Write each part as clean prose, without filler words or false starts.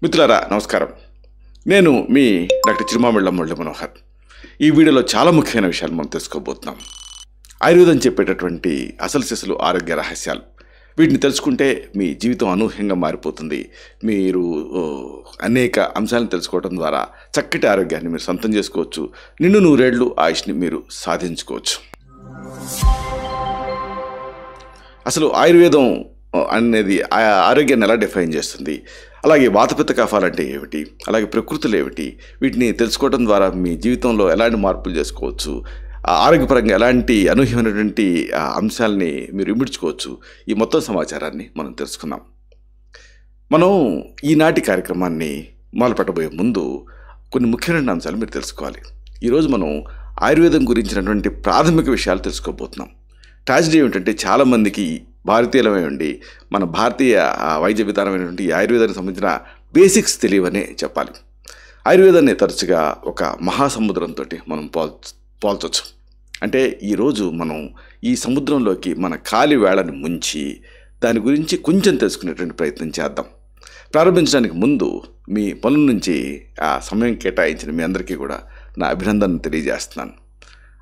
మిత్రులారా నమస్కారం. నేను మీ డాక్టర్ చిరుమామిళ్ళ మురళీ మనోహర్. ఈ వీడియోలో చాలా ముఖ్యమైన విషయాలు మనం తెలుసుకోబోతున్నాం. ఆయుర్వేదం చెప్పేటటువంటి అసలు సిసలు ఆరోగ్య రహస్యాలు. వీటిని తెలుసుకుంటే మీ జీవితం అనూహ్యంగా మారిపోతుంది. మీరు అనేక అంశాలను తెలుసుకోవడం ద్వారా చక్కటి ఆరోగ్యాన్ని మీరు సొంతం చేసుకోవచ్చు. నిన్ను నూరేళ్లు ఆయుష్ని మీరు సాధించుకోవచ్చు. అసలు ఆయుర్వేదం అనేది ఆరోగ్యాన్ని ఎలా డిఫైన్ చేస్తుంది, అలాగే వాతపిత్త కఫాలంటే ఏమిటి, అలాగే ప్రకృతులు ఏమిటి, వీటిని తెలుసుకోవడం ద్వారా మీ జీవితంలో ఎలాంటి మార్పులు చేసుకోవచ్చు, ఆరోగ్యపరంగా ఎలాంటి అనూహ్యమైనటువంటి అంశాలని మీరు ఇమిడ్చుకోవచ్చు, ఈ మొత్తం సమాచారాన్ని మనం తెలుసుకుందాం. మనం ఈనాటి కార్యక్రమాన్ని మొదలుపెట్టబోయే ముందు కొన్ని ముఖ్యమైన అంశాలు మీరు తెలుసుకోవాలి. ఈరోజు మనం ఆయుర్వేదం గురించినటువంటి ప్రాథమిక విషయాలు తెలుసుకోబోతున్నాం. ట్రాజడీ ఏమిటంటే చాలామందికి భారతీయులమై ఉండి మన భారతీయ వైద్య విధానమైనటువంటి ఆయుర్వేదానికి సంబంధించిన బేసిక్స్ తెలియవనే చెప్పాలి. ఆయుర్వేదాన్ని తరచుగా ఒక మహాసముద్రంతో మనం పోల్చవచ్చు. అంటే ఈరోజు మనం ఈ సముద్రంలోకి మన కాలి వేళని ముంచి దాని గురించి కొంచెం తెలుసుకునేటువంటి ప్రయత్నం చేద్దాం. ప్రారంభించడానికి ముందు మీ పనుల నుంచి ఆ సమయం కేటాయించిన మీ అందరికీ కూడా నా అభినందనను తెలియజేస్తున్నాను.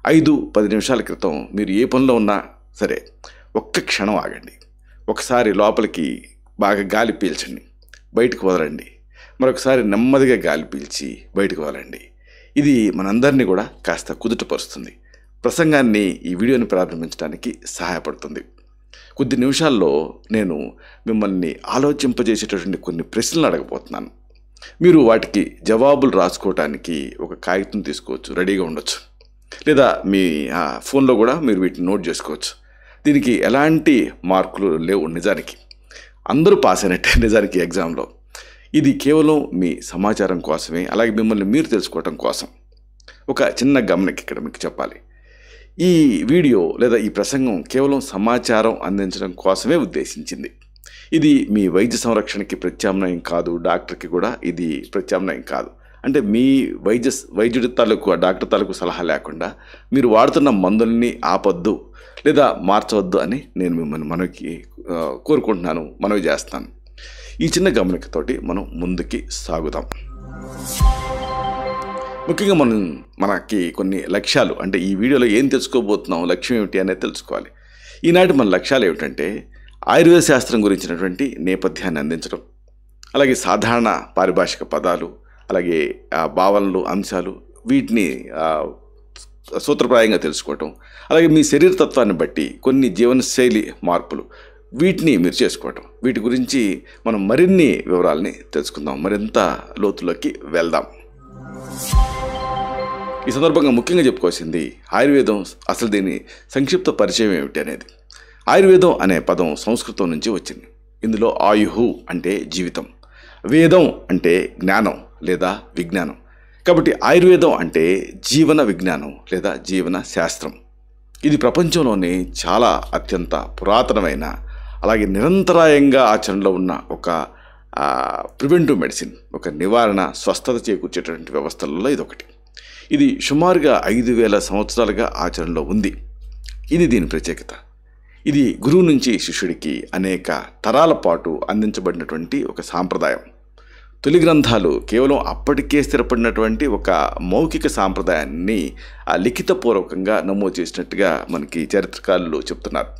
5-10 నిమిషాల క్రితం మీరు ఏ పనిలో ఉన్నా సరే ఒక్క క్షణం ఆగండి. ఒకసారి లోపలికి బాగా గాలి పీల్చండి, బయటకు వదలండి. మరొకసారి నెమ్మదిగా గాలి పీల్చి బయటకు వదలండి. ఇది మనందరినీ కూడా కాస్త కుదుటపరుస్తుంది. ప్రసంగాన్ని, ఈ వీడియోని ప్రారంభించడానికి సహాయపడుతుంది. కొద్ది నిమిషాల్లో నేను మిమ్మల్ని ఆలోచింపజేసేటటువంటి కొన్ని ప్రశ్నలు అడగబోతున్నాను. మీరు వాటికి జవాబులు రాసుకోవటానికి ఒక కాగితం తీసుకోవచ్చు, రెడీగా ఉండొచ్చు. లేదా మీ ఫోన్లో కూడా మీరు వీటిని నోట్ చేసుకోవచ్చు. దీనికి ఎలాంటి మార్కులు లేవు. నిజానికి అందరూ పాస్ అయినట్టే నిజానికి ఎగ్జామ్లో. ఇది కేవలం మీ సమాచారం కోసమే, అలాగే మిమ్మల్ని మీరు తెలుసుకోవటం కోసం. ఒక చిన్న గమనిక ఇక్కడ మీకు చెప్పాలి. ఈ వీడియో లేదా ఈ ప్రసంగం కేవలం సమాచారం అందించడం కోసమే ఉద్దేశించింది. ఇది మీ వైద్య సంరక్షణకి ప్రత్యామ్నాయం కాదు, డాక్టర్కి కూడా ఇది ప్రత్యామ్నాయం కాదు. అంటే మీ వైద్యుడి తాలూకు, డాక్టర్ తాలూకు సలహా లేకుండా మీరు వాడుతున్న మందుల్ని ఆపొద్దు లేదా మార్చవద్దు అని నేను మిమ్మల్ని మనవి చేస్తాను. ఈ చిన్న గమనికతోటి మనం ముందుకి సాగుదాం. ముఖ్యంగా మనకి కొన్ని లక్ష్యాలు, అంటే ఈ వీడియోలో ఏం తెలుసుకోబోతున్నాం, లక్ష్యం ఏమిటి అనేది తెలుసుకోవాలి. ఈనాటి మన లక్ష్యాలు ఏమిటంటే ఆయుర్వేద శాస్త్రం గురించినటువంటి నేపథ్యాన్ని అందించడం, అలాగే సాధారణ పారిభాషిక పదాలు, అలాగే భావనలు, అంశాలు, వీటిని సూత్రప్రాయంగా తెలుసుకోవటం, అలాగే మీ శరీర తత్వాన్ని బట్టి కొన్ని జీవనశైలి మార్పులు, వీటిని మీరు చేసుకోవటం. వీటి గురించి మనం మరిన్ని వివరాలని తెలుసుకుందాం, మరింత లోతులోకి వెళ్దాం. ఈ సందర్భంగా ముఖ్యంగా చెప్పుకోవాల్సింది ఆయుర్వేదం అసలు దీని సంక్షిప్త పరిచయం ఏమిటి అనేది. ఆయుర్వేదం అనే పదం సంస్కృతం నుంచి వచ్చింది. ఇందులో ఆయుహు అంటే జీవితం, వేదం అంటే జ్ఞానం లేదా విజ్ఞానం. కాబట్టి ఆయుర్వేదం అంటే జీవన విజ్ఞానం లేదా జీవన శాస్త్రం. ఇది ప్రపంచంలోనే చాలా అత్యంత పురాతనమైన, అలాగే నిరంతరాయంగా ఆచరణలో ఉన్న ఒక ప్రివెంటివ్ మెడిసిన్, ఒక నివారణ, స్వస్థత చేకూర్చేటటువంటి వ్యవస్థలలో ఇదొకటి. ఇది సుమారుగా 5000 సంవత్సరాలుగా ఆచరణలో ఉంది. ఇది దీని ప్రత్యేకత. ఇది గురువు నుంచి శిష్యుడికి అనేక తరాల పాటు అందించబడినటువంటి ఒక సాంప్రదాయం. తొలి గ్రంథాలు కేవలం అప్పటికే స్థిరపడినటువంటి ఒక మౌఖిక సాంప్రదాయాన్ని లిఖితపూర్వకంగా నమోదు చేసినట్టుగా మనకి చరిత్రకారులు చెప్తున్నారు.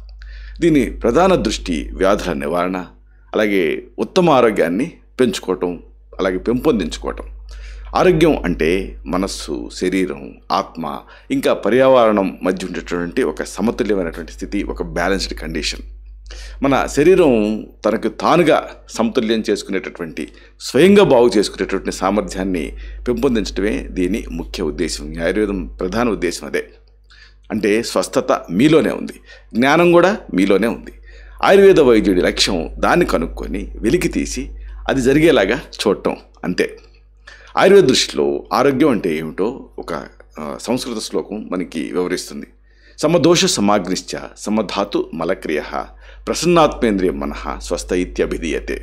దీని ప్రధాన దృష్టి వ్యాధుల నివారణ, అలాగే ఉత్తమ ఆరోగ్యాన్ని పెంచుకోవటం, అలాగే పెంపొందించుకోవటం. ఆరోగ్యం అంటే మనస్సు, శరీరం, ఆత్మ, ఇంకా పర్యావరణం మధ్య ఉండేటటువంటి ఒక సమతుల్యమైనటువంటి స్థితి, ఒక బ్యాలెన్స్డ్ కండిషన్. మన శరీరం తనకు తానుగా సమతుల్యం చేసుకునేటటువంటి, స్వయంగా బాగు చేసుకునేటటువంటి సామర్థ్యాన్ని పెంపొందించడమే దీని ముఖ్య ఉద్దేశం. ఆయుర్వేదం ప్రధాన ఉద్దేశం అదే. అంటే స్వస్థత మీలోనే ఉంది, జ్ఞానం కూడా మీలోనే ఉంది. ఆయుర్వేద వైద్యుడి లక్ష్యం దాన్ని కనుక్కొని వెలికి తీసి అది జరిగేలాగా చూడటం, అంతే. ఆయుర్వేద దృష్టిలో ఆరోగ్యం అంటే ఏమిటో ఒక సంస్కృత శ్లోకం మనకి వివరిస్తుంది. సమదోష సమాగ్నిశ్చ సమధాతు మలక్రియ ప్రసన్నాత్మేంద్రియ మనః స్వస్థ ఇత్యభిధీయతే.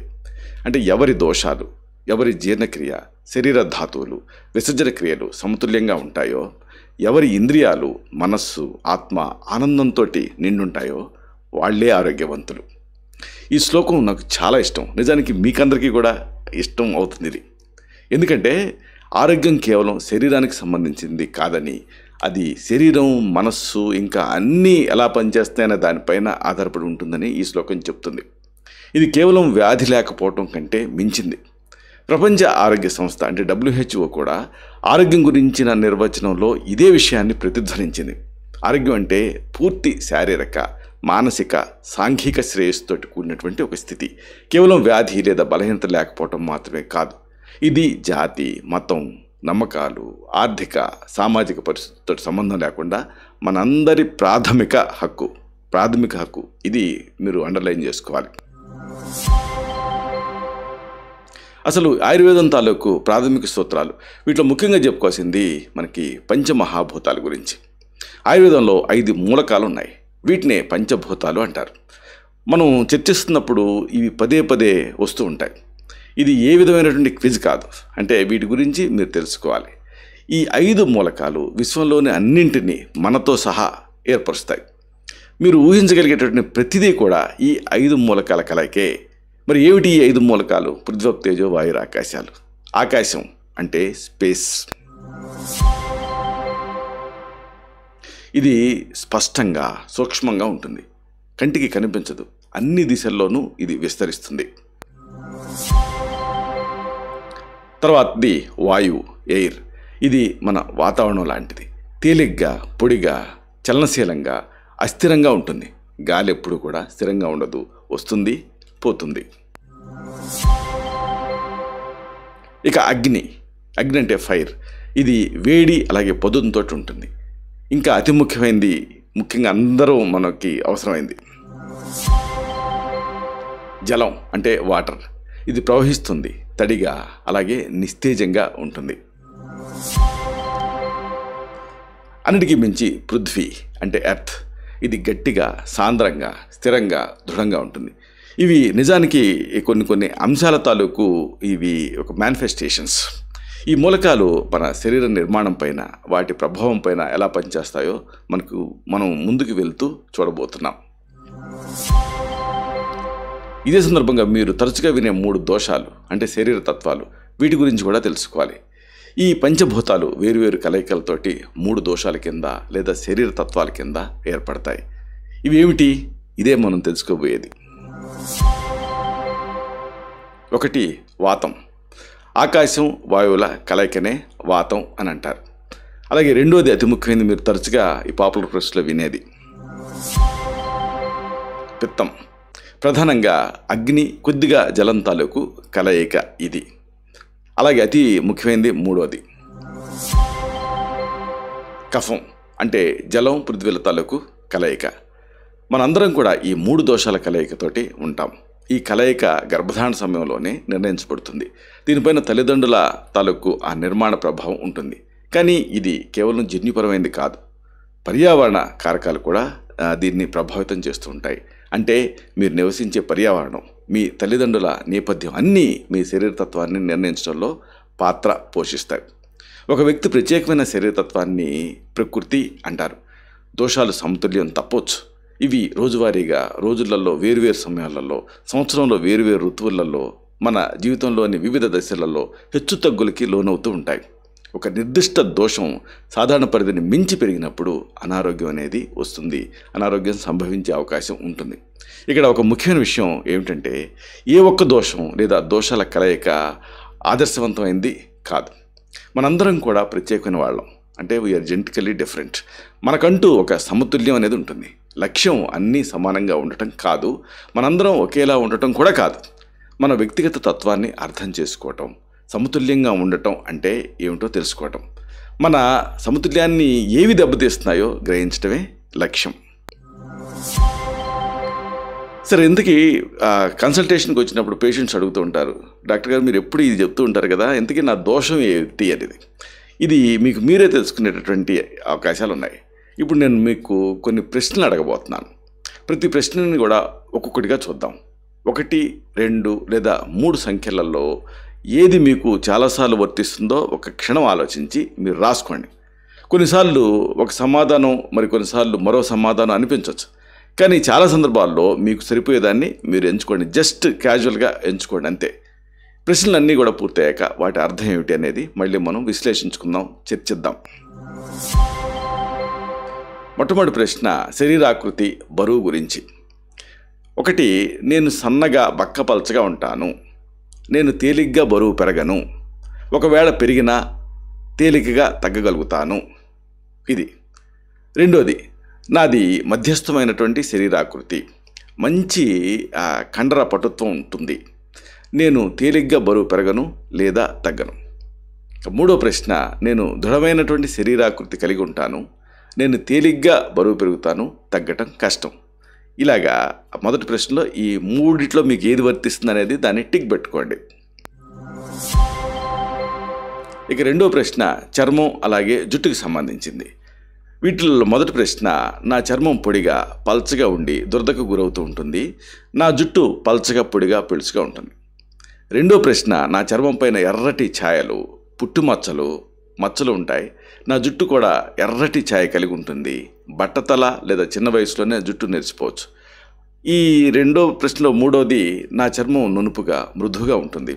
అంటే ఎవరి దోషాలు, ఎవరి జీర్ణక్రియ, శరీర ధాతువులు, విసర్జన క్రియలు సమతుల్యంగా ఉంటాయో, ఎవరి ఇంద్రియాలు, మనస్సు, ఆత్మ ఆనందంతో నిండుంటాయో వాళ్లే ఆరోగ్యవంతులు. ఈ శ్లోకం నాకు చాలా ఇష్టం. నిజానికి మీకందరికీ కూడా ఇష్టం అవుతుంది ఇది. ఎందుకంటే ఆరోగ్యం కేవలం శరీరానికి సంబంధించింది కాదని, అది శరీరం, మనస్సు ఇంకా అన్నీ ఎలా పనిచేస్తాయనే దానిపైన ఆధారపడి ఉంటుందని ఈ శ్లోకం చెప్తుంది. ఇది కేవలం వ్యాధి లేకపోవటం కంటే మించింది. ప్రపంచ ఆరోగ్య సంస్థ అంటే WHO కూడా ఆరోగ్యం గురించిన నిర్వచనంలో ఇదే విషయాన్ని ప్రతిధ్వనించింది. ఆరోగ్యం అంటే పూర్తి శారీరక, మానసిక, సాంఘిక శ్రేయస్సుతోటి కూడినటువంటి ఒక స్థితి. కేవలం వ్యాధి లేదా బలహీనత లేకపోవటం మాత్రమే కాదు. ఇది జాతి, మతం, నమ్మకాలు, ఆర్థిక, సామాజిక పరిస్థితులతో సంబంధం లేకుండా మనందరి ప్రాథమిక హక్కు. ఇది మీరు అండర్లైన్ చేసుకోవాలి. అసలు ఆయుర్వేదం తాలూకు ప్రాథమిక సూత్రాలు, వీటిలో ముఖ్యంగా చెప్పుకోవాల్సింది మనకి పంచమహాభూతాల గురించి. ఆయుర్వేదంలో 5 మూలకాలు ఉన్నాయి. వీటినే పంచభూతాలు అంటారు. మనం చర్చిస్తున్నప్పుడు ఇవి పదే వస్తూ ఉంటాయి. ఇది ఏ విధమైనటువంటి క్విజ్ కాదు. అంటే వీటి గురించి మీరు తెలుసుకోవాలి. ఈ 5 మూలకాలు విశ్వంలోని అన్నింటినీ మనతో సహా ఏర్పరుస్తాయి. మీరు ఊహించగలిగేటటువంటి ప్రతిదీ కూడా ఈ 5 మూలకాల కలయికే. మరి ఏమిటి ఈ 5 మూలకాలు? పృథ్వీ, తేజో, వాయువు, ఆకాశాలు. ఆకాశం అంటే స్పేస్. ఇది స్పష్టంగా, సూక్ష్మంగా ఉంటుంది. కంటికి కనిపించదు. అన్ని దిశల్లోనూ ఇది విస్తరిస్తుంది. తర్వాతది వాయువు, ఎయిర్. ఇది మన వాతావరణం లాంటిది. తేలిగ్గా, పొడిగా, చలనశీలంగా, అస్థిరంగా ఉంటుంది. గాలి ఎప్పుడు కూడా స్థిరంగా ఉండదు, వస్తుంది, పోతుంది. ఇక అగ్ని అంటే ఫైర్. ఇది వేడి అలాగే పొదునుతో ఉంటుంది. ఇంకా అతి ముఖ్యమైనది, ముఖ్యంగా అందరూ మనకి అవసరమైంది, జలం అంటే వాటర్. ఇది ప్రవహిస్తుంది, తడిగా అలాగే నిస్తేజంగా ఉంటుంది. అన్నిటికీ మించి పృథ్వీ అంటే ఎర్త్. ఇది గట్టిగా, సాంద్రంగా, స్థిరంగా, దృఢంగా ఉంటుంది. ఇవి నిజానికి కొన్ని అంశాల తాలూకు ఇవి ఒక మేనిఫెస్టేషన్స్. ఈ మూలకాలు మన శరీర నిర్మాణం పైన, వాటి ప్రభావం పైన ఎలా పనిచేస్తాయో మనం ముందుకు వెళ్తూ చూడబోతున్నాం. ఇదే సందర్భంగా మీరు తరచుగా వినే 3 దోషాలు అంటే శరీర తత్వాలు, వీటి గురించి కూడా తెలుసుకోవాలి. ఈ పంచభూతాలు వేరువేరు కలయికలతోటి 3 దోషాల కింద లేదా శరీర తత్వాల కింద ఏర్పడతాయి. ఇవి ఏమిటి? ఇదే మనం తెలుసుకోబోయేది. 1 వాతం. ఆకాశం, వాయువుల కలయికనే వాతం అని అంటారు. అలాగే 2వది అతి ముఖ్యమైనది, మీరు తరచుగా ఈ పాపులర్ ప్రెస్లో వినేది, పిత్తం. ప్రధానంగా అగ్ని, కొద్దిగా జలం తాలూకు కలయిక ఇది. అలాగే అతి ముఖ్యమైనది 3వది కఫం. అంటే జలం, పృథ్వీల తాలూకు కలయిక. మనందరం కూడా ఈ 3 దోషాల కలయికతోటి ఉంటాం. ఈ కలయిక గర్భధారణ సమయంలోనే నిర్ణయించబడుతుంది. దీనిపైన తల్లిదండ్రుల తాలూకు ఆ నిర్మాణ ప్రభావం ఉంటుంది. కానీ ఇది కేవలం జన్యుపరమైనది కాదు, పర్యావరణ కారకాలు కూడా దీన్ని ప్రభావితం చేస్తూ ఉంటాయి. అంటే మీరు నివసించే పర్యావరణం, మీ తల్లిదండ్రుల నేపథ్యం అన్నీ మీ శరీరతత్వాన్ని నిర్ణయించడంలో పాత్ర పోషిస్తాయి. ఒక వ్యక్తి ప్రత్యేకమైన శరీరతత్వాన్ని ప్రకృతి అంటారు. దోషాలు సమతుల్యం తప్పొచ్చు. ఇవి రోజువారీగా, రోజులలో, వేరువేరు సమయాలలో, సంవత్సరంలో వేరువేరు ఋతువులలో, మన జీవితంలోని వివిధ దశలలో హెచ్చుతగ్గులకి లోనవుతూ ఉంటాయి. ఒక నిర్దిష్ట దోషం సాధారణ పరిధిని మించి పెరిగినప్పుడు అనారోగ్యం అనేది వస్తుంది, అనారోగ్యం సంభవించే అవకాశం ఉంటుంది. ఇక్కడ ఒక ముఖ్యమైన విషయం ఏమిటంటే, ఏ ఒక్క దోషం లేదా దోషాల కలయిక ఆదర్శవంతమైంది కాదు. మనందరం కూడా ప్రత్యేకమైన వాళ్ళం. అంటే వీఆర్ జెనెటికల్లీ డిఫరెంట్. మనకంటూ ఒక సమతుల్యం అనేది ఉంటుంది. లక్ష్యం అన్నీ సమానంగా ఉండటం కాదు, మనందరం ఒకేలా ఉండటం కూడా కాదు. మన వ్యక్తిగత తత్వాన్ని అర్థం చేసుకోవటం, సమతుల్యంగా ఉండటం అంటే ఏమిటో తెలుసుకోవటం, మన సమతుల్యాన్ని ఏవి దెబ్బతీస్తున్నాయో గ్రహించడమే లక్ష్యం. సరే, ఇంతకీ కన్సల్టేషన్కి వచ్చినప్పుడు పేషెంట్స్ అడుగుతూ ఉంటారు, డాక్టర్ గారు మీరు ఎప్పుడు ఇది చెప్తూ ఉంటారు కదా, ఇంతకీ నా దోషం ఏంటి అనేది. ఇది మీకు మీరే తెలుసుకునేటటువంటి అవకాశాలు ఉన్నాయి. ఇప్పుడు నేను మీకు కొన్ని ప్రశ్నలు అడగబోతున్నాను. ప్రతి ప్రశ్నని కూడా ఒక్కొక్కటిగా చూద్దాం. 1, 2 లేదా 3 సంఖ్యలలో ఏది మీకు చాలాసార్లు వర్తిస్తుందో ఒక క్షణం ఆలోచించి మీరు రాసుకోండి. కొన్నిసార్లు ఒక సమాధానం, మరి కొన్నిసార్లు మరో సమాధానం అనిపించవచ్చు. కానీ చాలా సందర్భాల్లో మీకు సరిపోయేదాన్ని మీరు ఎంచుకోండి. జస్ట్ క్యాజువల్గా ఎంచుకోండి అంతే. ప్రశ్నలన్నీ కూడా పూర్తయ్యాక వాటి అర్థం ఏమిటి అనేది మళ్ళీ మనం విశ్లేషించుకుందాం, చర్చిద్దాం. మొట్టమొదటి ప్రశ్న శరీరాకృతి, బరువు గురించి. 1, నేను సన్నగా బక్కపలచగా ఉంటాను. నేను తేలిగ్గా బరువు పెరగను. ఒకవేళ పెరిగినా తేలికగా తగ్గగలుగుతాను. ఇది. 2, నాది మధ్యస్థమైనటువంటి శరీరాకృతి, మంచి కండర పటుత్వం ఉంటుంది. నేను తేలిగ్గా బరువు పెరగను లేదా తగ్గను. 3వ ప్రశ్న, నేను దృఢమైనటువంటి శరీరాకృతి కలిగి ఉంటాను. నేను తేలిగ్గా బరువు పెరుగుతాను, తగ్గటం కష్టం. ఇలాగా మొదటి ప్రశ్నలో ఈ మూడిట్లో మీకు ఏది వర్తిస్తుంది అనేది దాన్ని టిక్ పెట్టుకోండి. ఇక 2వ ప్రశ్న చర్మం అలాగే జుట్టుకి సంబంధించింది. వీటిల్లో మొదటి ప్రశ్న, నా చర్మం పొడిగా పల్చగా ఉండి దురదకు గురవుతూ ఉంటుంది. నా జుట్టు పల్చగా పొడిగా పెలుసుగా ఉంటుంది. 2వ ప్రశ్న, నా చర్మం పైన ఎర్రటి ఛాయలు, పుట్టుమచ్చలు, మచ్చలు ఉంటాయి. నా జుట్టు కూడా ఎర్రటి ఛాయ కలిగి ఉంటుంది. బట్టతల లేదా చిన్న వయసులోనే జుట్టు నెరిసిపోవచ్చు. ఈ 2వ ప్రశ్నలో 3వది, నా చర్మం నునుపుగా మృదువుగా ఉంటుంది.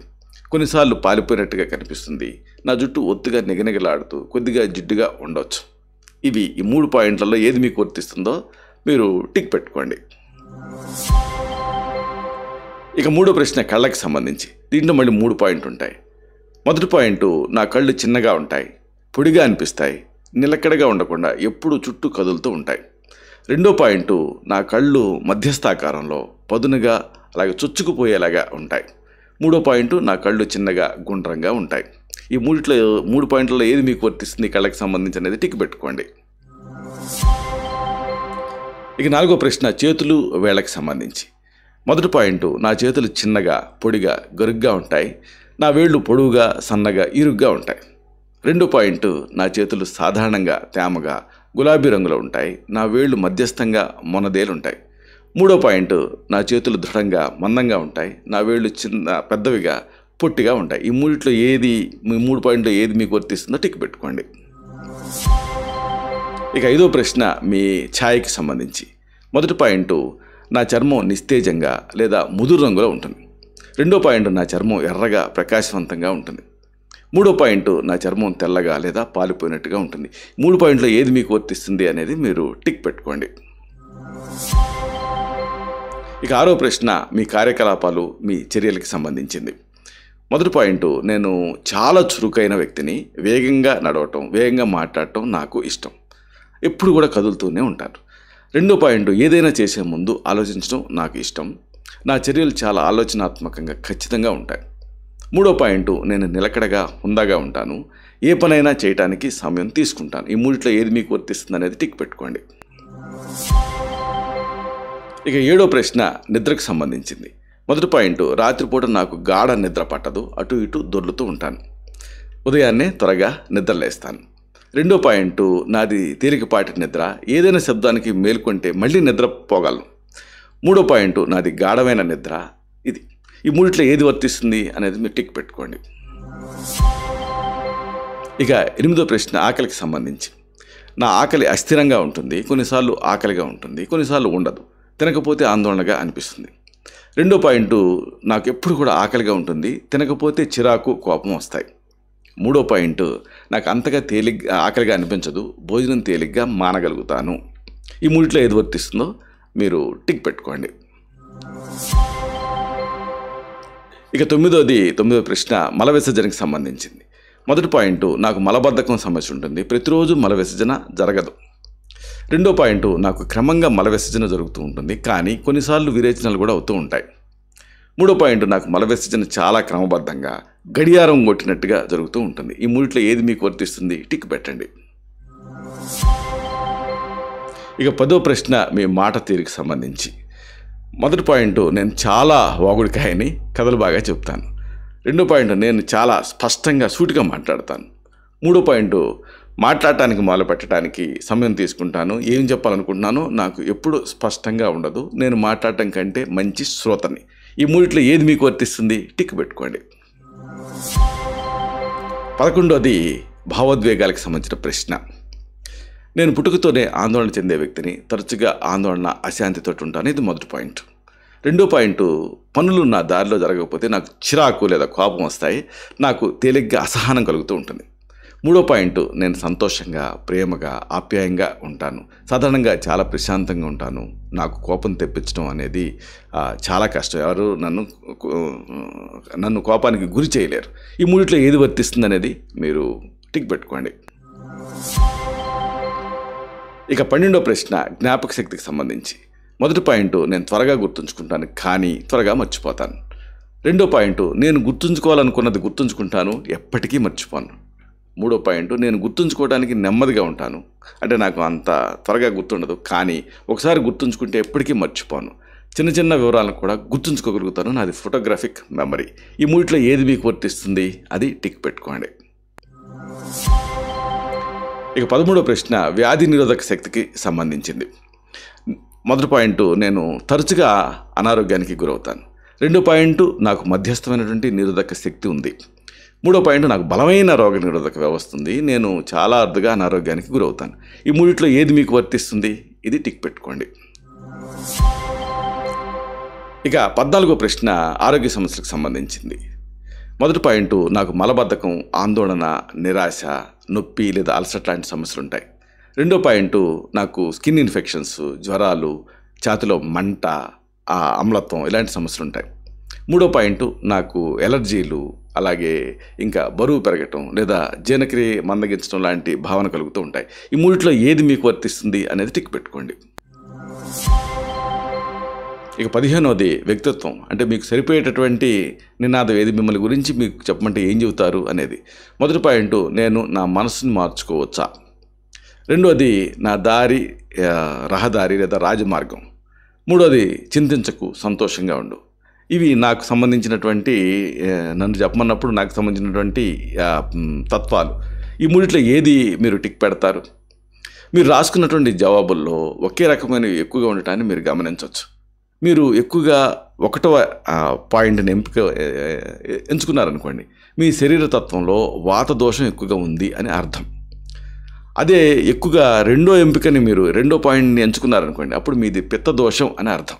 కొన్నిసార్లు పాలిపోయినట్టుగా కనిపిస్తుంది. నా జుట్టు ఒత్తుగా నిగనిగలాడుతూ కొద్దిగా జిడ్డుగా ఉండవచ్చు. ఇవి ఈ 3 పాయింట్లలో ఏది మీకు వర్తిస్తుందో మీరు టిక్ పెట్టుకోండి. ఇక 3వ ప్రశ్న కళ్ళకి సంబంధించి. దీంట్లో మళ్ళీ 3 పాయింట్లు ఉంటాయి. మొదటి పాయింట్, నా కళ్ళు చిన్నగా ఉంటాయి, పొడిగా అనిపిస్తాయి, నిలకడగా ఉండకుండా ఎప్పుడూ చుట్టూ కదులుతూ ఉంటాయి. 2వ పాయింట్, నా కళ్ళు మధ్యస్థాకారంలో పదునుగా అలాగే చొచ్చుకుపోయేలాగా ఉంటాయి. 3వ పాయింట్, నా కళ్ళు చిన్నగా గుండ్రంగా ఉంటాయి. ఈ 3 పాయింట్లలో ఏది మీకు వర్తిస్తుంది కళ్ళకి సంబంధించి అనేది టిక్ పెట్టుకోండి. ఇక 4వ ప్రశ్న చేతులు, వేళ్ళకి సంబంధించి. మొదటి పాయింట్, నా చేతులు చిన్నగా పొడిగా గరుగ్గా ఉంటాయి. నా వేళ్ళు పొడవుగా సన్నగా ఇరుగ్గా ఉంటాయి. 2వ పాయింట్, నా చేతులు సాధారణంగా తేమగా గులాబీ రంగులో ఉంటాయి. నా వేళ్ళు మధ్యస్థంగా మొనదేలుంటాయి. 3వ పాయింట్, నా చేతులు దృఢంగా మందంగా ఉంటాయి. నా వేళ్ళు పెద్దవిగా పొట్టిగా ఉంటాయి. ఈ 3 పాయింట్లో ఏది మీకు వర్తిస్తుందో టిక్ పెట్టుకోండి. ఇక 5వ ప్రశ్న మీ ఛాయకి సంబంధించి. మొదటి పాయింట్, నా చర్మం నిస్తేజంగా లేదా ముదురు రంగులో ఉంటుంది. 2వ పాయింట్, నా చర్మం ఎర్రగా ప్రకాశవంతంగా ఉంటుంది. 3వ పాయింట్, నా చర్మం తెల్లగా లేదా పాలిపోయినట్టుగా ఉంటుంది. 3 పాయింట్లో ఏది మీకు వర్తిస్తుంది అనేది మీరు టిక్ పెట్టుకోండి. ఇక 6వ ప్రశ్న మీ కార్యకలాపాలు, మీ చర్యలకి సంబంధించింది. మొదటి పాయింట్, నేను చాలా చురుకైన వ్యక్తిని. వేగంగా నడవటం, వేగంగా మాట్లాడటం నాకు ఇష్టం. ఎప్పుడు కూడా కదులుతూనే ఉంటాను. 2వ పాయింట్, ఏదైనా చేసే ముందు ఆలోచించడం నాకు ఇష్టం. నా చర్యలు చాలా ఆలోచనాత్మకంగా ఖచ్చితంగా ఉంటాయి. 3వ పాయింట్, నేను నిలకడగా హుందాగా ఉంటాను. ఏ పనైనా చేయడానికి సమయం తీసుకుంటాను. ఈ 3లో ఏది మీకు వర్తిస్తుంది అనేది టిక్ పెట్టుకోండి. ఇక 7వ ప్రశ్న నిద్రకు సంబంధించింది. మొదటి పాయింట్, రాత్రిపూట నాకు గాఢ నిద్ర పట్టదు. అటు ఇటు దొర్లుతూ ఉంటాను. ఉదయాన్నే త్వరగా నిద్రలేస్తాను. 2వ పాయింట్, నాది తేలికపాటి నిద్ర. ఏదైనా శబ్దానికి మేల్కొంటే మళ్ళీ నిద్రపోగలను. 3వ పాయింట్, నాది గాఢమైన నిద్ర. ఇది. ఈ 3లో ఏది వర్తిస్తుంది అనేది మీరు టిక్ పెట్టుకోండి. ఇక 8వ ప్రశ్న ఆకలికి సంబంధించి. నా ఆకలి అస్థిరంగా ఉంటుంది. కొన్నిసార్లు ఆకలిగా ఉంటుంది, కొన్నిసార్లు ఉండదు. తినకపోతే ఆందోళనగా అనిపిస్తుంది. 2వ పాయింట్, నాకు ఎప్పుడు కూడా ఆకలిగా ఉంటుంది. తినకపోతే చిరాకు, కోపం వస్తాయి. 3వ పాయింట్, నాకు అంతగా ఆకలిగా అనిపించదు. భోజనం తేలిగ్గా మానగలుగుతాను. ఈ 3లో ఏది వర్తిస్తుందో మీరు టిక్ పెట్టుకోండి. ఇక 9వ ప్రశ్న మల విసర్జనకి సంబంధించింది. మొదటి పాయింట్, నాకు మలబద్ధకం సమస్య ఉంటుంది. ప్రతిరోజు మల విసర్జన జరగదు. 2వ పాయింట్, నాకు క్రమంగా మల విసర్జన జరుగుతూ ఉంటుంది, కానీ కొన్నిసార్లు విరేచనలు కూడా అవుతూ ఉంటాయి. 3వ పాయింట్, నాకు మల విసర్జన చాలా క్రమబద్ధంగా గడియారం కొట్టినట్టుగా జరుగుతూ ఉంటుంది. ఈ 3లో ఏది మీకు వర్తిస్తుంది టిక్ పెట్టండి. ఇక 10వ ప్రశ్న మీ మాట తీరుకి సంబంధించి. మొదటి పాయింట్, నేను చాలా వాగుడికాయని, కథలు బాగా చెప్తాను. 2వ పాయింట్, నేను చాలా స్పష్టంగా సూటిగా మాట్లాడతాను. 3వ పాయింట్, మాట్లాడటానికి మొదలు పెట్టడానికి సమయం తీసుకుంటాను. ఏం చెప్పాలనుకుంటున్నానో నాకు ఎప్పుడు స్పష్టంగా ఉండదు. నేను మాట్లాడటం కంటే మంచి శ్రోతని. ఈ 3లో ఏది మీకు వర్తిస్తుంది టిక్ పెట్టుకోండి. 11వది భావోద్వేగాలకు సంబంధించిన ప్రశ్న. నేను పుట్టుకతోనే ఆందోళన చెందే వ్యక్తిని. తరచుగా ఆందోళన, అశాంతితో ఉంటాను. ఇది మొదటి పాయింట్. రెండో పాయింట్, పనులు నా దారిలో జరగకపోతే నాకు చిరాకు లేదా కోపం వస్తాయి, నాకు తేలిగ్గా అసహనం కలుగుతూ ఉంటుంది. మూడో పాయింట్, నేను సంతోషంగా, ప్రేమగా, ఆప్యాయంగా ఉంటాను. సాధారణంగా చాలా ప్రశాంతంగా ఉంటాను. నాకు కోపం తెప్పించడం అనేది చాలా కష్టం. ఎవరు నన్ను కోపానికి గురి చేయలేరు. ఈ మూడిట్లో ఏది వర్తిస్తుంది అనేది మీరు టిక్ పెట్టుకోండి. ఇక 12వ ప్రశ్న జ్ఞాపక శక్తికి సంబంధించి. మొదటి పాయింట్, నేను త్వరగా గుర్తుంచుకుంటాను కానీ త్వరగా మర్చిపోతాను. రెండో పాయింట్, నేను గుర్తుంచుకోవాలనుకున్నది గుర్తుంచుకుంటాను, ఎప్పటికీ మర్చిపోను. మూడో పాయింట్, నేను గుర్తుంచుకోవడానికి నెమ్మదిగా ఉంటాను, అంటే నాకు అంత త్వరగా గుర్తుండదు కానీ ఒకసారి గుర్తుంచుకుంటే ఎప్పటికీ మర్చిపోను. చిన్న చిన్న వివరాలను కూడా గుర్తుంచుకోగలుగుతాను, నాది ఫోటోగ్రాఫిక్ మెమరీ. ఈ మూడిట్లో ఏది మీకు వర్తిస్తుంది అది టిక్ పెట్టుకోండి. ఇక 13వ ప్రశ్న వ్యాధి నిరోధక శక్తికి సంబంధించింది. మొదటి పాయింట్, నేను తరచుగా అనారోగ్యానికి గురవుతాను. రెండో పాయింట్, నాకు మధ్యస్థమైనటువంటి నిరోధక శక్తి ఉంది. మూడో పాయింట్, నాకు బలమైన రోగ నిరోధక వ్యవస్థ ఉంది, నేను చాలా అరుదుగా అనారోగ్యానికి గురవుతాను. ఈ మూడిట్లో ఏది మీకు వర్తిస్తుంది ఇది టిక్ పెట్టుకోండి. ఇక 14వ ప్రశ్న ఆరోగ్య సమస్యలకు సంబంధించింది. మొదటి పాయింట్, నాకు మలబద్ధకం, ఆందోళన, నిరాశ, నొప్పి లేదా అల్సర్ లాంటి సమస్యలు ఉంటాయి. రెండో పాయింట్, నాకు స్కిన్ ఇన్ఫెక్షన్స్, జ్వరాలు, ఛాతిలో మంట, అమ్లత్వం ఇలాంటి సమస్యలు ఉంటాయి. మూడో పాయింట్, నాకు ఎలర్జీలు, అలాగే ఇంకా బరువు పెరగటం లేదా జీర్ణక్రియ మందగించడం లాంటి భావన కలుగుతూ ఉంటాయి. ఈ మూడిట్లో ఏది మీకు వర్తిస్తుంది అనేది టిక్ పెట్టుకోండి. ఇక 15వది వ్యక్తిత్వం, అంటే మీకు సరిపోయేటటువంటి నినాదం ఏది, మిమ్మల్ని గురించి మీకు చెప్పమంటే ఏం చెబుతారు అనేది. మొదటి పాయింట్, నేను నా మనసుని మార్చుకోవచ్చా. రెండోది, నా దారి రహదారి లేదా రాజమార్గం. మూడోది, చింతించకు, సంతోషంగా ఉండు. ఇవి నాకు సంబంధించినటువంటి నన్ను చెప్పమన్నప్పుడు నాకు సంబంధించినటువంటి తత్వాలు. ఈ మూడిట్లో ఏది మీరు టిక్ పెడతారు? మీరు రాసుకున్నటువంటి జవాబుల్లో ఒకే రకమైనవి ఎక్కువగా ఉండటాన్ని మీరు గమనించవచ్చు. మీరు ఎక్కువగా 1వ పాయింట్ని ఎంచుకున్నారనుకోండి, మీ శరీర తత్వంలో వాత దోషం ఎక్కువగా ఉంది అని అర్థం. అదే ఎక్కువగా రెండో ఎంపికని మీరు రెండో పాయింట్ని ఎంచుకున్నారనుకోండి, అప్పుడు మీది పిత్త దోషం అని అర్థం.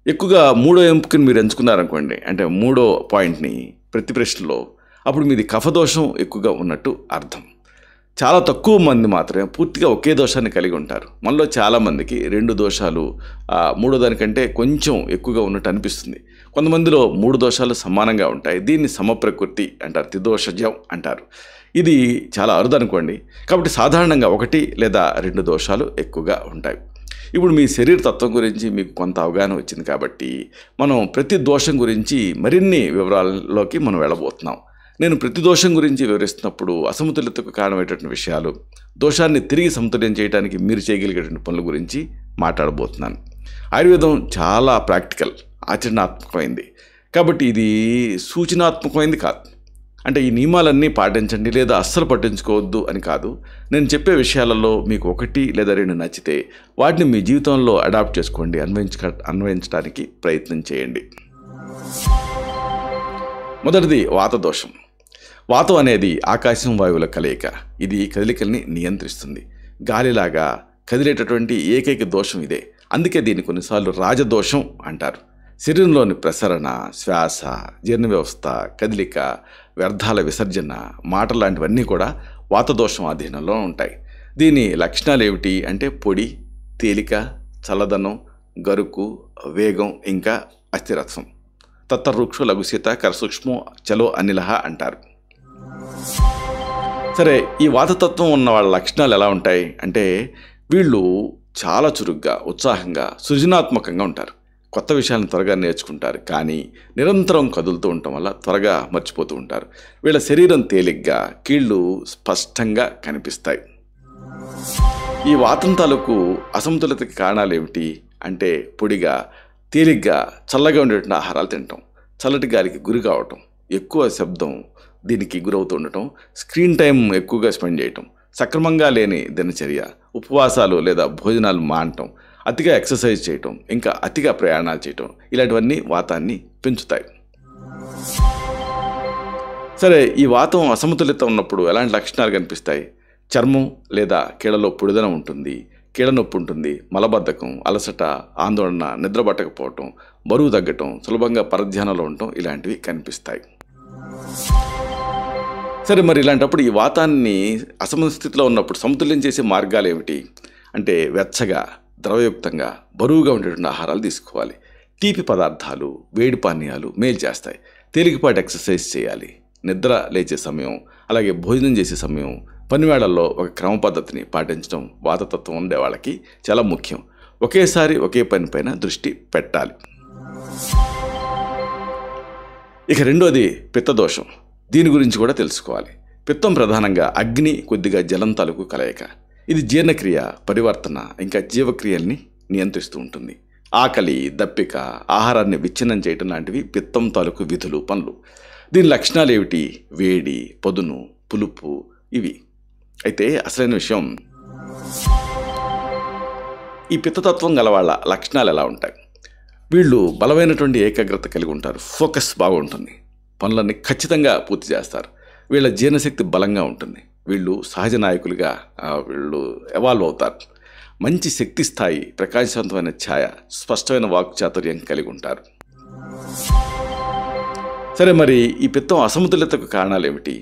ఎక్కువగా మూడో ఎంపికని మీరు ఎంచుకున్నారనుకోండి, అంటే మూడో పాయింట్ని ప్రతి ప్రశ్నలో, అప్పుడు మీది కఫదోషం ఎక్కువగా ఉన్నట్టు అర్థం. చాలా తక్కువ మంది మాత్రమే పూర్తిగా ఒకే దోషాన్ని కలిగి ఉంటారు. మనలో చాలామందికి 2 దోషాలు మూడో దానికంటే కొంచెం ఎక్కువగా ఉన్నట్టు అనిపిస్తుంది. కొంతమందిలో 3 దోషాలు సమానంగా ఉంటాయి. దీన్ని సమప్రకృతి అంటారు, త్రిదోషజం అంటారు. ఇది చాలా అరుదు అనుకోండి. కాబట్టి సాధారణంగా 1 లేదా 2 దోషాలు ఎక్కువగా ఉంటాయి. ఇప్పుడు మీ శరీర తత్వం గురించి మీకు కొంత అవగాహన వచ్చింది కాబట్టి మనం ప్రతి దోషం గురించి మరిన్ని వివరాల్లోకి మనం వెళ్ళబోతున్నాం. నేను ప్రతి దోషం గురించి వివరిస్తున్నప్పుడు అసమతుల్యతకు కారణమయ్యేటటువంటి విషయాలు, దోషాన్ని తిరిగి సమతుల్యం చేయడానికి మీరు చేయగలిగేటువంటి పనుల గురించి మాట్లాడబోతున్నాను. ఆయుర్వేదం చాలా ప్రాక్టికల్, ఆచరణాత్మకమైంది. కాబట్టి ఇది సూచనాత్మకమైంది కాదు. అంటే ఈ నియమాలన్నీ పాటించండి లేదా అస్సలు పట్టించుకోవద్దు అని కాదు. నేను చెప్పే విషయాలలో మీకు 1 లేదా 2 నచ్చితే వాటిని మీ జీవితంలో అడాప్ట్ చేసుకోండి, అన్వయించడానికి ప్రయత్నం చేయండి. మొదటిది వాత దోషం. వాతం అనేది ఆకాశం వాయువుల కలయిక. ఇది కదలికల్ని నియంత్రిస్తుంది. గాలిలాగా కదిలేటటువంటి ఏకైక దోషం ఇదే. అందుకే దీన్ని కొన్నిసార్లు రాజదోషం అంటారు. శరీరంలోని ప్రసరణ, శ్వాస, జీర్ణ వ్యవస్థ, కదలిక, వ్యర్థాల విసర్జన, మాట లాంటివన్నీ కూడా వాతదోషం అధీనంలో ఉంటాయి. దీని లక్షణాలు ఏమిటి అంటే పొడి, తేలిక, చల్లదనం, గరుకు, వేగం, ఇంకా అస్థిరత్వం. తత్తరుక్షు లఘుశీత కరసూక్ష్మం చలో అనిలహ అంటారు. సరే, ఈ వాతతత్వం ఉన్న వాళ్ళ లక్షణాలు ఎలా ఉంటాయి అంటే వీళ్ళు చాలా చురుగ్గా, ఉత్సాహంగా, సృజనాత్మకంగా ఉంటారు. కొత్త విషయాలను త్వరగా నేర్చుకుంటారు, కానీ నిరంతరం కదులుతూ ఉండటం వల్ల త్వరగా మర్చిపోతూ ఉంటారు. వీళ్ళ శరీరం తేలిగ్గా, కీళ్ళు స్పష్టంగా కనిపిస్తాయి. ఈ వాతం తాలూకు అసమతుల్యతకి కారణాలు ఏమిటి అంటే పొడిగా, తేలిగ్గా, చల్లగా ఉండేటువంటి ఆహారాలు తినటం, చల్లటి గాలికి గురి కావటం, ఎక్కువ శబ్దం దీనికి గురవుతూ ఉండటం, స్క్రీన్ టైం ఎక్కువగా స్పెండ్ చేయటం, సక్రమంగా లేని దినచర్య, ఉపవాసాలు లేదా భోజనాలు మానటం, అతిగా ఎక్సర్సైజ్ చేయటం, ఇంకా అతిగా ప్రయాణాలు చేయటం, ఇలాంటివన్నీ వాతాన్ని పెంచుతాయి. సరే, ఈ వాతం అసమతుల్యత ఉన్నప్పుడు ఎలాంటి లక్షణాలు కనిపిస్తాయి? చర్మం లేదా కీళ్ళలో పొడిదనం ఉంటుంది, కీళ్ళ నొప్పి ఉంటుంది, మలబద్ధకం, అలసట, ఆందోళన, నిద్ర పట్టకపోవటం, బరువు తగ్గటం, సులభంగా పరధ్యానంలో ఉండటం ఇలాంటివి కనిపిస్తాయి. సరే, మరి ఇలాంటప్పుడు ఈ వాతాన్ని అసమస్థితిలో ఉన్నప్పుడు సమతుల్యం చేసే మార్గాలు ఏమిటి అంటే వెచ్చగా, ద్రవయుక్తంగా, బరువుగా ఉండేటువంటి ఆహారాలు తీసుకోవాలి. తీపి పదార్థాలు, వేడి పానీయాలు మేలు చేస్తాయి. తేలికపాటి ఎక్సర్సైజ్ చేయాలి. నిద్ర లేచే సమయం, అలాగే భోజనం చేసే సమయం, పనివేళల్లో ఒక క్రమ పద్ధతిని పాటించడం వాతతత్వం ఉండే వాళ్ళకి చాలా ముఖ్యం. ఒకేసారి ఒకే పనిపైన దృష్టి పెట్టాలి. ఇక రెండోది పిత్తదోషం. దీని గురించి కూడా తెలుసుకోవాలి. పిత్తం ప్రధానంగా అగ్ని కొద్దిగా జలం తాలూకు కలయిక. ఇది జీర్ణక్రియ, పరివర్తన, ఇంకా జీవక్రియల్ని నియంత్రిస్తూ ఉంటుంది. ఆకలి, దప్పిక, ఆహారాన్ని విచ్ఛిన్నం చేయటం లాంటివి పిత్తం తాలూకు విధులు, పనులు. దీని లక్షణాలు ఏమిటి? వేడి, పదును, పులుపు ఇవి. అయితే అసలైన విషయం, ఈ పిత్తతత్వం గల వాళ్ళ లక్షణాలు ఎలా ఉంటాయి? వీళ్ళు బలమైనటువంటి ఏకాగ్రత కలిగి ఉంటారు. ఫోకస్ బాగుంటుంది. పనులన్నీ ఖచ్చితంగా పూర్తి చేస్తారు. వీళ్ళ జీర్ణశక్తి బలంగా ఉంటుంది. వీళ్ళు సహజ నాయకులుగా వీళ్ళు ఎవాల్వ్ అవుతారు. మంచి శక్తి స్థాయి, ప్రకాశవంతమైన ఛాయ, స్పష్టమైన వాక్చాతుర్యం కలిగి ఉంటారు. సరే, మరి ఈ పిత్తం అసమతుల్యతకు కారణాలు ఏమిటి?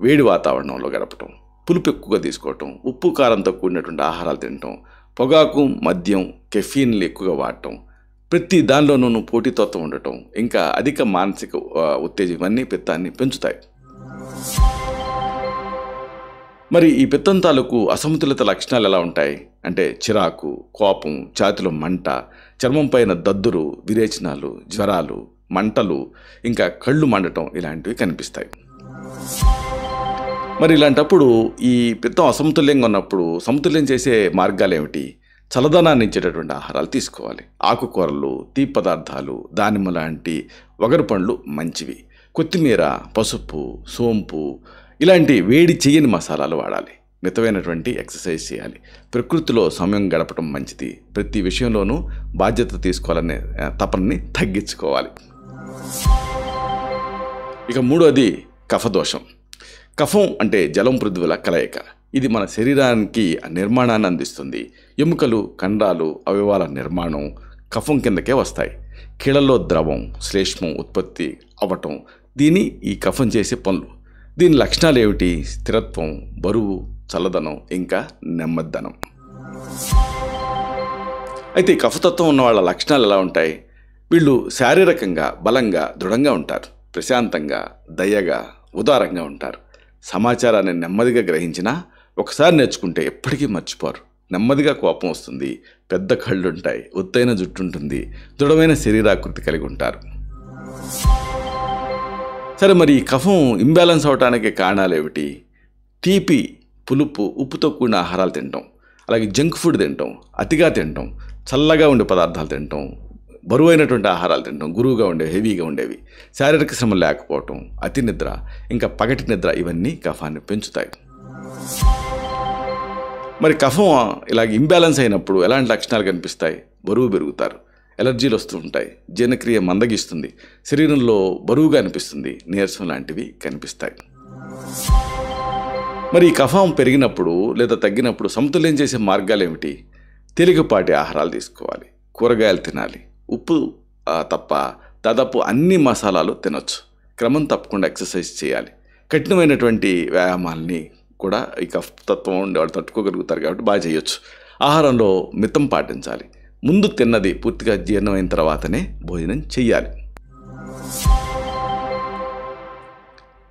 వేడి వాతావరణంలో గడపటం, పులుపు ఎక్కువగా తీసుకోవటం, ఉప్పు కారంతో కూడినటువంటి ఆహారాలు తినటం, పొగాకు, మద్యం, కెఫీన్లు ఎక్కువగా వాడటం, ప్రతి దానిలోనూ పోటీతత్వం ఉండటం, ఇంకా అధిక మానసిక ఉత్తేజం ఇవన్నీ పిత్తాన్ని పెంచుతాయి. మరి ఈ పిత్తం తాలూకు అసమతులిత లక్షణాలు ఎలా ఉంటాయి అంటే చిరాకు, కోపం, ఛాతీలో మంట, చర్మం పైన దద్దురు, విరేచనాలు, జ్వరాలు, మంటలు, ఇంకా కళ్ళు మండటం ఇలాంటివి కనిపిస్తాయి. మరి ఇలాంటప్పుడు ఈ పిత్తం అసమతుల్యంగా ఉన్నప్పుడు సమతుల్యం చేసే మార్గాలు ఏమిటి? చల్లదనాన్ని ఇచ్చేటటువంటి ఆహారాలు తీసుకోవాలి. ఆకుకూరలు, తీపి పదార్థాలు, దానిమ్మ లాంటి వగరు పండ్లు మంచివి. కొత్తిమీర, పసుపు, సోంపు ఇలాంటి వేడి చేయని మసాలాలు వాడాలి. మితమైనటువంటి ఎక్సర్సైజ్ చేయాలి. ప్రకృతిలో సమయం గడపడం మంచిది. ప్రతి విషయంలోనూ బాధ్యత తీసుకోవాలనే తపనని తగ్గించుకోవాలి. ఇక మూడోది కఫదోషం. కఫం అంటే జలం పృథ్వీల కలయిక. ఇది మన శరీరానికి నిర్మాణాన్ని అందిస్తుంది. ఎముకలు, కండరాలు, అవయవాల నిర్మాణం కఫం కిందకే వస్తాయి. కీళ్ళల్లో ద్రవం, శ్లేష్మం ఉత్పత్తి అవ్వటం ఈ కఫం చేసే పనులు. దీని లక్షణాలు ఏమిటి? స్థిరత్వం, బరువు, చల్లదనం, ఇంకా నెమ్మదిదనం. అయితే ఈ కఫతత్వం ఉన్న వాళ్ళ లక్షణాలు ఎలా ఉంటాయి? వీళ్ళు శారీరకంగా బలంగా, దృఢంగా ఉంటారు. ప్రశాంతంగా, దయగా, ఉదారంగా ఉంటారు. సమాచారాన్ని నెమ్మదిగా గ్రహించినా ఒకసారి నేర్చుకుంటే ఎప్పటికీ మర్చిపోరు. నెమ్మదిగా కోపం వస్తుంది. పెద్ద కళ్ళుంటాయి. ఒత్తైన జుట్టు ఉంటుంది. దృఢమైన శరీరాకృతి కలిగి ఉంటారు. సరే, మరి ఈ కఫం ఇంబ్యాలెన్స్ అవడానికి కారణాలు ఏమిటి? తీపి, పులుపు, ఉప్పుతో కూడిన ఆహారాలు తినటం, అలాగే జంక్ ఫుడ్ తినటం, అతిగా తినటం, చల్లగా ఉండే పదార్థాలు తినటం, బరువైనటువంటి ఆహారాలు తినటం, గురువుగా ఉండేవి, హెవీగా ఉండేవి, శారీరక శ్రమ లేకపోవటం, అతి నిద్ర, ఇంకా పగటి నిద్ర ఇవన్నీ కఫాన్ని పెంచుతాయి. మరి కఫం ఇలాగ ఇంబ్యాలెన్స్ అయినప్పుడు ఎలాంటి లక్షణాలు కనిపిస్తాయి? బరువు పెరుగుతారు, ఎలర్జీలు వస్తూ ఉంటాయి, జీర్ణక్రియ మందగిస్తుంది, శరీరంలో బరువుగా అనిపిస్తుంది, నీరసం లాంటివి కనిపిస్తాయి. మరి ఈ కఫం పెరిగినప్పుడు లేదా తగ్గినప్పుడు సమతుల్యం చేసే మార్గాలు ఏమిటి? తేలికపాటి ఆహారాలు తీసుకోవాలి. కూరగాయలు తినాలి. ఉప్పు తప్ప దాదాపు అన్ని మసాలాలు తినొచ్చు. క్రమం తప్పకుండా ఎక్సర్సైజ్ చేయాలి. కఠినమైనటువంటి వ్యాయామాలని కూడా ఈ కఫతత్వం ఉండేవాళ్ళు తట్టుకోగలుగుతారు కాబట్టి బాగా చేయొచ్చు. ఆహారంలో మితం పాటించాలి. ముందు తిన్నది పూర్తిగా జీర్ణమైన తర్వాతనే భోజనం చెయ్యాలి.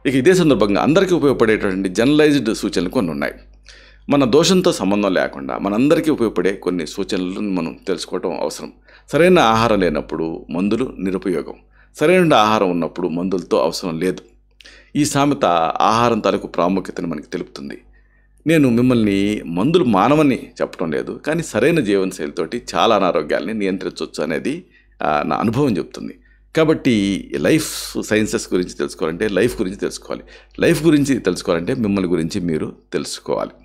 ఇక ఇదే సందర్భంగా అందరికీ ఉపయోగపడేటువంటి జనరలైజ్డ్ సూచనలు కొన్ని ఉన్నాయి. మన దోషంతో సంబంధం లేకుండా మనందరికీ ఉపయోగపడే కొన్ని సూచనలను మనం తెలుసుకోవడం అవసరం. సరైన ఆహారం లేనప్పుడు మందులు నిరుపయోగం. సరైన ఆహారం ఉన్నప్పుడు మందులతో అవసరం లేదు. ఈ సామెత ఆహారం తాలూకు ప్రాముఖ్యతను మనకి తెలుపుతుంది. నేను మిమ్మల్ని మందులు మానవని చెప్పడం లేదు, కానీ సరైన జీవనశైలితోటి చాలా అనారోగ్యాలని నియంత్రించవచ్చు అనేది నా అనుభవం చెప్తుంది. కాబట్టి లైఫ్ సైన్సెస్ గురించి తెలుసుకోవాలంటే లైఫ్ గురించి తెలుసుకోవాలి. లైఫ్ గురించి తెలుసుకోవాలంటే మిమ్మల్ని గురించి మీరు తెలుసుకోవాలి.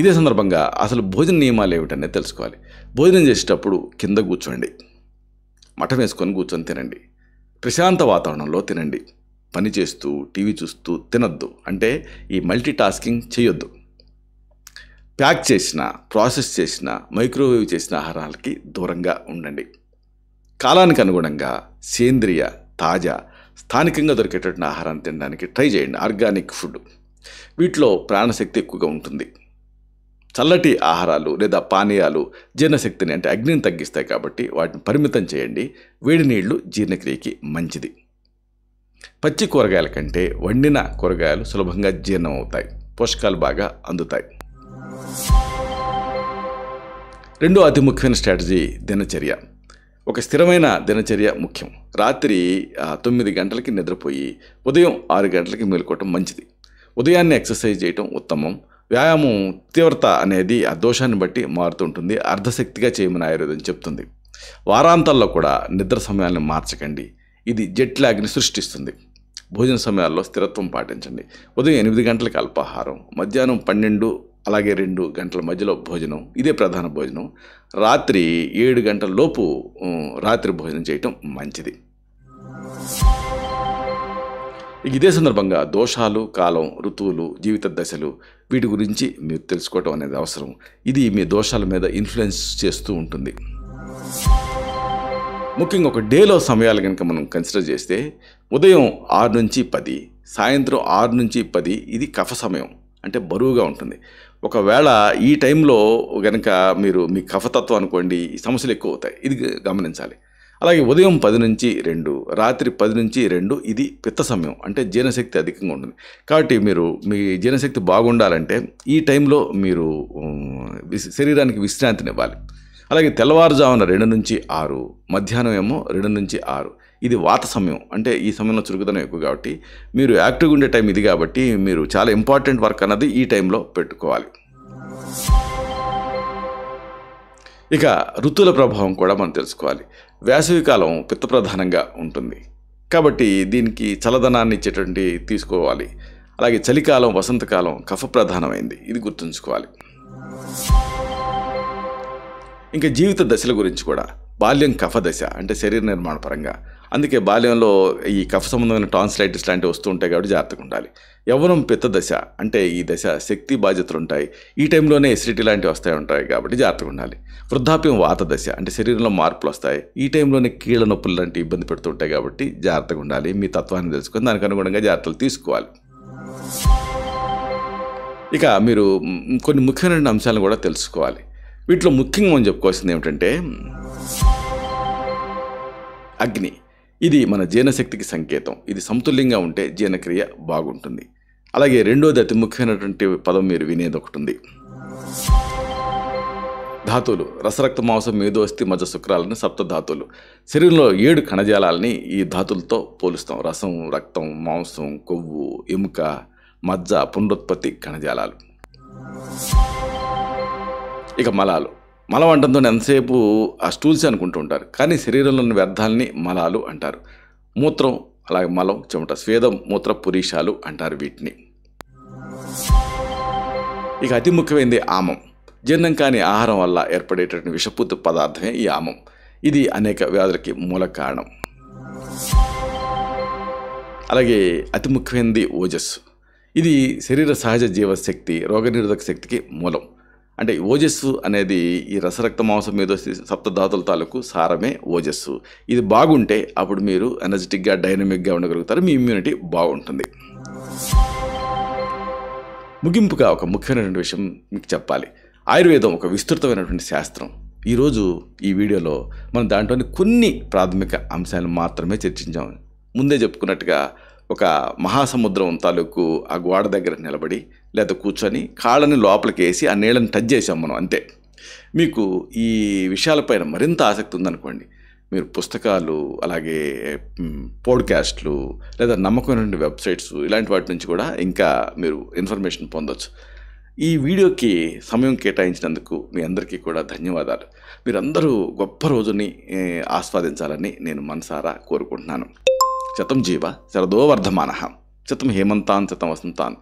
ఇదే సందర్భంగా అసలు భోజన నియమాలు ఏమిటనేది తెలుసుకోవాలి. భోజనం చేసేటప్పుడు కింద కూర్చోండి. మఠం వేసుకొని కూర్చొని తినండి. ప్రశాంత వాతావరణంలో తినండి. పని చేస్తూ టీవీ చూస్తూ తినొద్దు. అంటే ఈ మల్టీ టాస్కింగ్ చేయొద్దు. ప్యాక్ చేసిన, ప్రాసెస్ చేసిన, మైక్రోవేవ్ చేసిన ఆహారాలకి దూరంగా ఉండండి. కాలానికి అనుగుణంగా సేంద్రియ, తాజా, స్థానికంగా దొరికేటటువంటి ఆహారాన్ని తినడానికి ట్రై చేయండి. ఆర్గానిక్ ఫుడ్, వీటిలో ప్రాణశక్తి ఎక్కువగా ఉంటుంది. చల్లటి ఆహారాలు లేదా పానీయాలు జీర్ణశక్తిని అంటే అగ్నిని తగ్గిస్తాయి కాబట్టి వాటిని పరిమితం చేయండి. వేడి నీళ్లు జీర్ణక్రియకి మంచిది. పచ్చి కూరగాయల కంటే వండిన కూరగాయలు సులభంగా జీర్ణం అవుతాయి, పోషకాలు బాగా అందుతాయి. రెండో అతి ముఖ్యమైన స్ట్రాటజీ దినచర్య. ఒక స్థిరమైన దినచర్య ముఖ్యం. రాత్రి 9 గంటలకి నిద్రపోయి ఉదయం 6 గంటలకి మేలుకోవటం మంచిది. ఉదయాన్నే ఎక్సర్సైజ్ చేయటం ఉత్తమం. వ్యాయామం తీవ్రత అనేది ఆ దోషాన్ని బట్టి మారుతుంటుంది. అర్ధశక్తిగా చేయమని ఆయుర్వేదం చెప్తుంది. వారాంతాల్లో కూడా నిద్ర సమయాన్ని మార్చకండి, ఇది జెట్ లాగ్ని సృష్టిస్తుంది. భోజన సమయాల్లో స్థిరత్వం పాటించండి. ఉదయం 8 గంటలకి అల్పాహారం, మధ్యాహ్నం 12 అలాగే 2 గంటల మధ్యలో భోజనం, ఇదే ప్రధాన భోజనం. రాత్రి 7 గంటల లోపు రాత్రి భోజనం చేయటం మంచిది. ఇదే సందర్భంగా దోషాలు, కాలం, ఋతువులు, జీవిత దశలు వీటి గురించి మీరు తెలుసుకోవటం అనేది అవసరం. ఇది మీ దోషాల మీద ఇన్ఫ్లుయెన్స్ చేస్తూ ఉంటుంది. ముఖ్యంగా ఒక డేలో సమయాలు కనుక మనం కన్సిడర్ చేస్తే ఉదయం 6 నుంచి 10, సాయంత్రం 6 నుంచి 10 ఇది కఫ సమయం, అంటే బరువుగా ఉంటుంది. ఒకవేళ ఈ టైంలో కనుక మీరు మీ కఫతత్వం అనుకోండి, ఈ సమస్యలు ఎక్కువ అవుతాయి, ఇది గమనించాలి. అలాగే ఉదయం 10 నుంచి 2, రాత్రి 10 నుంచి 2 ఇది పిత్త సమయం, అంటే జీర్ణశక్తి అధికంగా ఉంటుంది. కాబట్టి మీరు మీ జీర్ణశక్తి బాగుండాలంటే ఈ టైంలో మీరు శరీరానికి విశ్రాంతినివ్వాలి. అలాగే తెల్లవారుజామున 2 నుంచి 6, మధ్యాహ్నం ఏమో 2 నుంచి 6 ఇది వాత సమయం, అంటే ఈ సమయంలో చురుకుదనం ఎక్కువ కాబట్టి మీరు యాక్టివ్గా ఉండే టైం ఇది. కాబట్టి మీరు చాలా ఇంపార్టెంట్ వర్క్ అన్నది ఈ టైంలో పెట్టుకోవాలి. ఇక ఋతువుల ప్రభావం కూడా మనం తెలుసుకోవాలి. వేసవికాలం పిత్త ప్రధానంగా ఉంటుంది కాబట్టి దీనికి చల్లదనాన్ని ఇచ్చేటువంటి తీసుకోవాలి. అలాగే చలికాలం, వసంతకాలం కఫ ప్రధానమైంది, ఇది గుర్తుంచుకోవాలి. ఇంకా జీవిత దశల గురించి కూడా, బాల్యం కఫ దశ, అంటే శరీర నిర్మాణ పరంగా. అందుకే బాల్యంలో ఈ కఫ సంబంధమైన టాన్సిలైటిస్ లాంటివి వస్తూ ఉంటాయి కాబట్టి జాగ్రత్తగా ఉండాలి. యవ్వనం పిత్త దశ, అంటే ఈ దశ శక్తి బాధ్యతలు ఉంటాయి, ఈ టైంలోనే ఎసిడిటీ లాంటివి ఉంటాయి కాబట్టి జాగ్రత్తగా ఉండాలి. వృద్ధాప్యం వాత దశ, అంటే శరీరంలో మార్పులు వస్తాయి, ఈ టైంలోనే కీళ్ళ నొప్పులు లాంటి ఇబ్బంది పెడుతుంటాయి కాబట్టి జాగ్రత్తగా ఉండాలి. మీ తత్వాన్ని తెలుసుకొని దానికి అనుగుణంగా జాగ్రత్తలు తీసుకోవాలి. ఇక మీరు కొన్ని ముఖ్యమైన అంశాలను కూడా తెలుసుకోవాలి. వీటిలో ముఖ్యంగా మనం చెప్పుకోవాల్సింది ఏమిటంటే అగ్ని. ఇది మన జీర్ణశక్తికి సంకేతం. ఇది సమతుల్యంగా ఉంటే జీర్ణక్రియ బాగుంటుంది. అలాగే రెండోది అతి ముఖ్యమైనటువంటి పదం మీరు వినేది ఒకటి ఉంది, ధాతువులు. రసరక్త మాంసం, మేధో, అస్థి, మజ్జ, శుక్రాలని సప్తధాతువులు. శరీరంలో 7 కణజాలాలని ఈ ధాతులతో పోలుస్తాం. రసం, రక్తం, మాంసం, కొవ్వు, ఎముక, మజ్జ, పునరుత్పత్తి కణజాలాలు. ఇక మలాలు. మలం అంటంతో ఎంతసేపు ఆ స్టూల్స్ అనుకుంటూ ఉంటారు, కానీ శరీరంలోని వ్యర్థాలని మలాలు అంటారు. మూత్రం, అలాగే మలం, చెమట, స్వేదం, మూత్ర పురీషాలు అంటారు వీటిని. ఇక అతి ముఖ్యమైనది ఆమం. జీర్ణం కాని ఆహారం వల్ల ఏర్పడేటటువంటి విషపూరిత పదార్థమే ఈ ఆమం. ఇది అనేక వ్యాధులకి మూల కారణం. అలాగే అతి ముఖ్యమైనది ఓజస్సు. ఇది శరీర సహజ జీవశక్తి, రోగనిరోధక శక్తికి మూలం. అంటే ఓజస్సు అనేది ఈ రసరక్త మాంసం మీద సప్తధాతుల తాలూకు సారమే ఓజస్సు. ఇది బాగుంటే అప్పుడు మీరు ఎనర్జెటిక్గా, డైనమిక్గా ఉండగలుగుతారు, మీ ఇమ్యూనిటీ బాగుంటుంది. ముగింపుగా ఒక ముఖ్యమైనటువంటి విషయం మీకు చెప్పాలి. ఆయుర్వేదం ఒక విస్తృతమైనటువంటి శాస్త్రం. ఈరోజు ఈ వీడియోలో మనం దాంట్లోని కొన్ని ప్రాథమిక అంశాలను మాత్రమే చర్చించాము. ముందే చెప్పుకున్నట్టుగా ఒక మహాసముద్రం తాలూకు ఆ గోడ దగ్గర నిలబడి లేదా కూర్చొని కాళ్ళని లోపలికి వేసి ఆ నీళ్ళని టచ్ చేసాం మనం, అంతే. మీకు ఈ విషయాలపైన మరింత ఆసక్తి ఉందనుకోండి, మీరు పుస్తకాలు, అలాగే పోడ్కాస్ట్లు లేదా నమ్మకమైనటువంటి వెబ్సైట్స్ ఇలాంటి వాటి నుంచి కూడా ఇంకా మీరు ఇన్ఫర్మేషన్ పొందొచ్చు. ఈ వీడియోకి సమయం కేటాయించినందుకు మీ అందరికీ కూడా ధన్యవాదాలు. మీరందరూ గొప్ప రోజుని ఆస్వాదించాలని నేను మనసారా కోరుకుంటున్నాను. శతం జీవ శరదో వర్ధమానః, శతం హేమంతాన్ శతం వసంతాన్.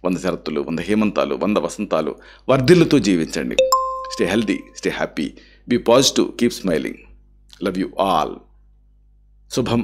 100 శరత్తులు, 100 హేమంతాలు, 100 వసంతాలు వర్ధిల్లుతూ జీవించండి. Stay healthy, stay happy, be positive, keep smiling. Love you all. శుభం.